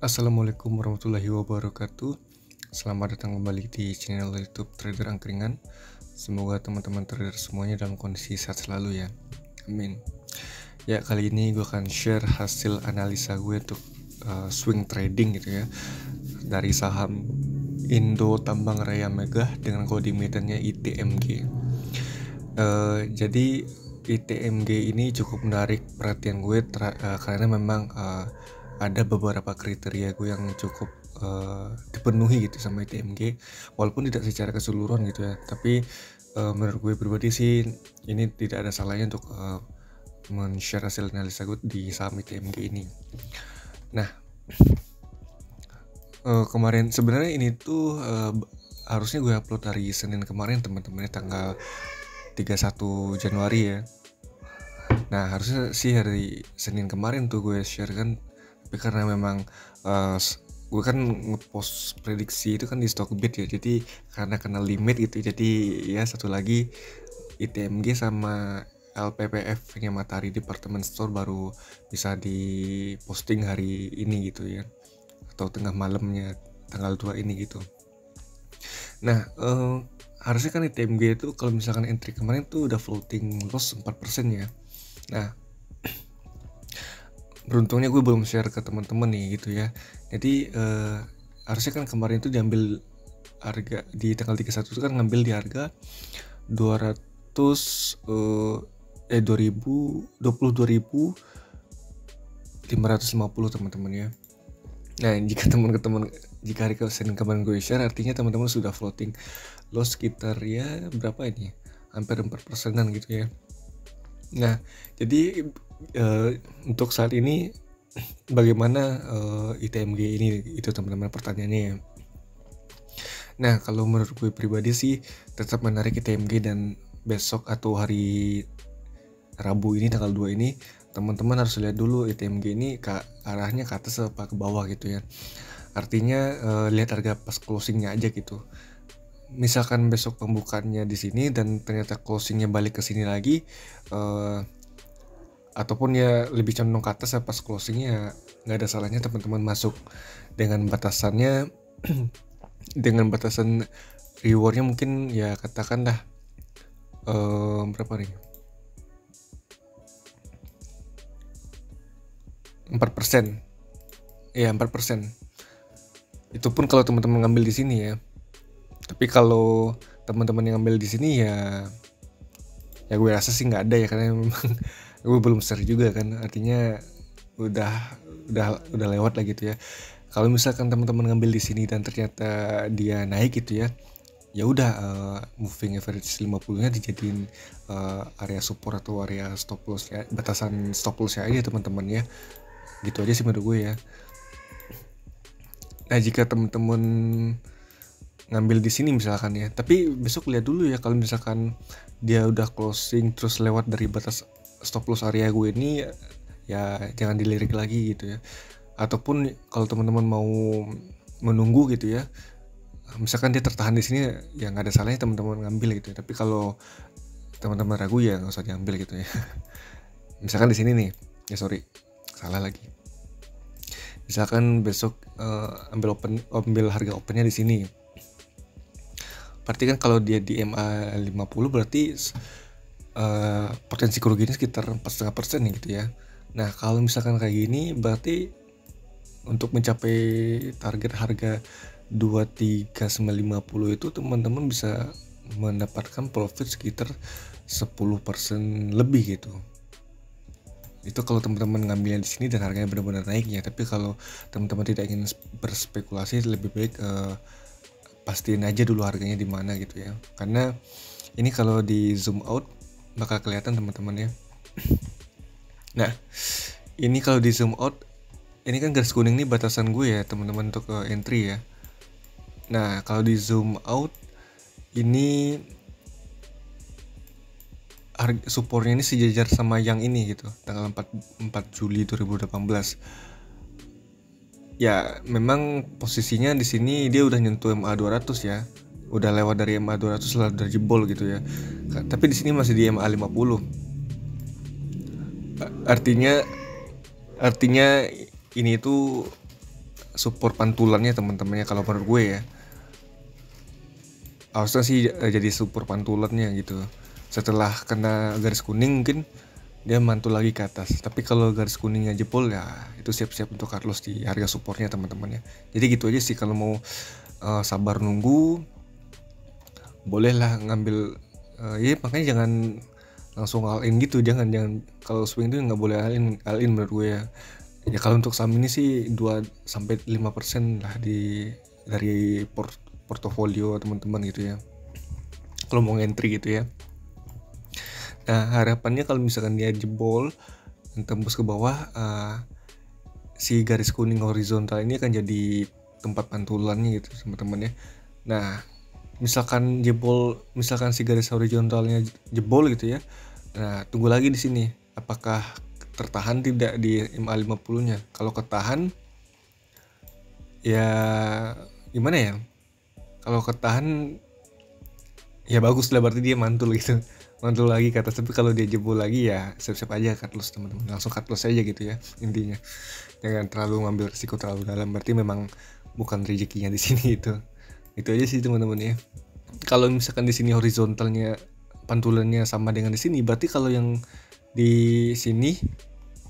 Assalamualaikum warahmatullahi wabarakatuh. Selamat datang kembali di channel YouTube Trader Angkringan. Semoga teman-teman trader semuanya dalam kondisi sehat selalu ya. Amin. Ya, kali ini gue akan share hasil analisa gue untuk swing trading gitu ya, dari saham Indo Tambang Raya Megah dengan kode emitennya ITMG. Jadi ITMG ini cukup menarik perhatian gue karena memang ada beberapa kriteria gue yang cukup dipenuhi gitu sama ITMG, walaupun tidak secara keseluruhan gitu ya. Tapi menurut gue pribadi sih ini tidak ada salahnya untuk men-share hasil analisa gue di saham ITMG ini. Nah, kemarin sebenarnya ini tuh harusnya gue upload hari Senin kemarin teman-teman, tanggal 31 Januari ya. Nah, harusnya sih hari Senin kemarin tuh gue share kan, tapi karena memang gue kan ngepost prediksi itu kan di Stockbit ya, jadi karena kena limit gitu, jadi ya satu lagi ITMG sama LPPF nya Matahari Department Store baru bisa diposting hari ini gitu ya, atau tengah malamnya tanggal 2 ini gitu. Nah, harusnya kan ITMG itu kalau misalkan entry kemarin tuh udah floating loss 4% ya. Nah, beruntungnya gue belum share ke teman-teman nih gitu ya. Jadi harusnya kan kemarin itu diambil harga di tanggal 31 itu kan ngambil di harga 22.550 teman-teman ya. Nah, jika hari Senin kemarin gue share, artinya teman-teman sudah floating loss sekitar ya berapa ini? Hampir 4%-an gitu ya. Nah, jadi untuk saat ini bagaimana ITMG ini itu teman-teman pertanyaannya ya. Nah, kalau menurut gue pribadi sih tetap menarik ITMG, dan besok atau hari Rabu ini tanggal 2 ini teman-teman harus lihat dulu ITMG ini arahnya ke atas apa ke bawah gitu ya. Artinya lihat harga pas closingnya aja gitu. Misalkan besok pembukaannya di sini dan ternyata closingnya balik ke sini lagi, ataupun ya lebih condong ke atas pas closingnya, nggak ada salahnya teman-teman masuk dengan batasannya dengan batasan rewardnya mungkin ya katakanlah berapa nih, 4%. Ya 4%. Itu pun kalau teman-teman ngambil di sini ya. Tapi kalau teman-teman yang ngambil di sini ya gue rasa sih nggak ada ya, karena memang gue belum share juga kan, artinya udah lewat lah gitu ya. Kalau misalkan teman-teman ngambil di sini dan ternyata dia naik gitu ya, ya udah moving average 50-nya dijadiin area support atau area stop loss ya, batasan stop loss ya aja teman-teman ya. Gitu aja sih menurut gue ya. Nah, jika teman-teman ngambil di sini misalkan ya, tapi besok lihat dulu ya, kalau misalkan dia udah closing terus lewat dari batas stop loss area gue ini, ya jangan dilirik lagi gitu ya. Ataupun kalau teman-teman mau menunggu gitu ya, misalkan dia tertahan di sini, ya nggak ada salahnya teman-teman ngambil gitu ya. Tapi kalau teman-teman ragu ya nggak usah diambil gitu ya. Misalkan di sini nih, ya sorry, salah lagi. Misalkan besok ambil harga opennya di sini, berarti kan kalau dia di MA 50 berarti potensi kerugiannya sekitar 4,5% gitu ya. Nah, kalau misalkan kayak gini berarti untuk mencapai target harga 23.950 itu teman-teman bisa mendapatkan profit sekitar 10% lebih gitu. Itu kalau teman-teman ngambilnya di sini dan harganya benar-benar naiknya. Tapi kalau teman-teman tidak ingin berspekulasi, lebih baik pastiin aja dulu harganya di mana gitu ya. Karena ini kalau di zoom out bakal kelihatan teman-teman ya. Nah, ini kalau di zoom out, ini kan garis kuning ini batasan gue ya teman-teman untuk entry ya. Nah, kalau di zoom out ini harga supportnya ini sejajar sama yang ini gitu, tanggal 4 Juli 2018. Ya, memang posisinya di sini dia udah nyentuh MA 200 ya. Udah lewat dari MA 200 lah, udah jebol gitu ya. Tapi di sini masih di MA 50. Artinya ini tuh support pantulannya teman-temannya kalau menurut gue ya. Harusnya sih jadi support pantulannya gitu. Setelah kena garis kuning mungkin dia mantul lagi ke atas. Tapi kalau garis kuningnya jebol ya itu siap-siap untuk Carlos di harga supportnya teman-temannya. Jadi gitu aja sih, kalau mau sabar nunggu, bolehlah ngambil ya makanya jangan langsung all in gitu, jangan kalau swing itu nggak boleh all in menurut gue ya. Ya kalau untuk saham ini sih 2-5% lah dari portofolio teman-teman gitu ya, kalau mau entry gitu ya. Nah harapannya kalau misalkan dia jebol dan tembus ke bawah, si garis kuning horizontal ini akan jadi tempat pantulannya gitu teman-teman ya. Nah misalkan si garis horizontalnya jebol gitu ya, nah tunggu lagi di sini apakah tertahan tidak di MA50 nya. Kalau ketahan ya gimana ya, kalau ketahan ya bagus lah, berarti dia mantul gitu, mantul lagi ke atas. Tapi kalau dia jebol lagi ya siap-siap aja cut loss teman-teman, langsung cut loss aja gitu ya. Intinya jangan terlalu ngambil risiko terlalu dalam, berarti memang bukan rezekinya di sini. Itu aja sih teman-teman ya. Kalau misalkan di sini horizontalnya pantulannya sama dengan di sini, berarti kalau yang di sini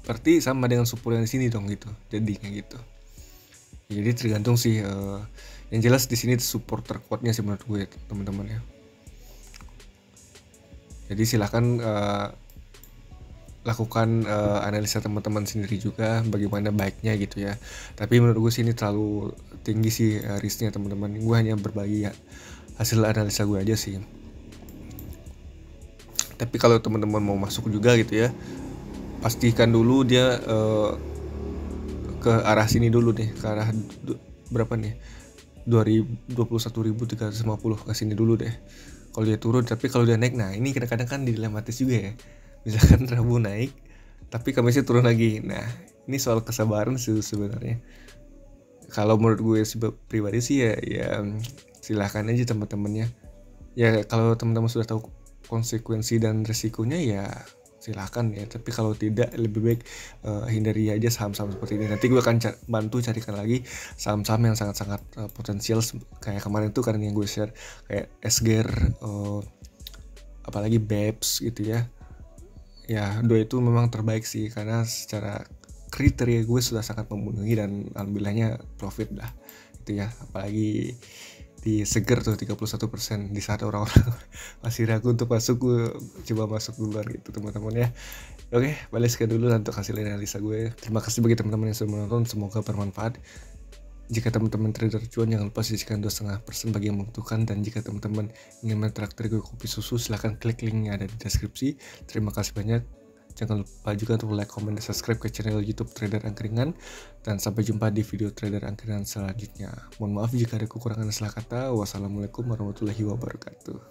berarti sama dengan support yang di sini dong gitu, jadinya gitu. Jadi tergantung sih, yang jelas di sini support terkuatnya sih menurut gue teman-teman ya. Jadi silahkan lakukan analisa teman-teman sendiri juga bagaimana baiknya gitu ya. Tapi menurut gue sih ini terlalu tinggi sih risknya teman-teman. Gue hanya berbagi ya hasil analisa gue aja sih. Tapi kalau teman-teman mau masuk juga gitu ya, pastikan dulu dia ke arah sini dulu nih, ke arah berapa nih, 21.350 ke sini dulu deh. Kalau dia turun, tapi kalau dia naik, nah ini kadang-kadang kan dilematis juga ya. Misalkan Rabu naik tapi Kamisnya turun lagi. Nah ini soal kesabaran sih sebenarnya. Kalau menurut gue pribadi sih ya silahkan aja teman-temannya ya. Kalau teman-teman sudah tahu konsekuensi dan resikonya ya silahkan ya. Tapi kalau tidak, lebih baik hindari aja saham-saham seperti ini. Nanti gue akan bantu carikan lagi saham-saham yang sangat-sangat potensial kayak kemarin tuh, karena yang gue share kayak SGR, apalagi BEPS gitu ya. Ya dua itu memang terbaik sih, karena secara kriteria gue sudah sangat memenuhi dan alhamdulillahnya profit lah itu ya. Apalagi di Seger tuh 31%, di saat orang-orang masih ragu untuk masuk, gue coba masuk duluan gitu teman-teman ya. Oke, balik sekian dulu untuk hasil analisa gue. Terima kasih bagi teman-teman yang sudah menonton, semoga bermanfaat. Jika teman-teman trader cuan, jangan lupa sisihkan 2,5% bagi yang membutuhkan. Dan jika teman-teman ingin mentraktir gue kopi susu, silahkan klik link yang ada di deskripsi. Terima kasih banyak. Jangan lupa juga untuk like, comment, dan subscribe ke channel YouTube Trader Angkringan. Dan sampai jumpa di video Trader Angkringan selanjutnya. Mohon maaf jika ada kekurangan salah kata. Wassalamualaikum warahmatullahi wabarakatuh.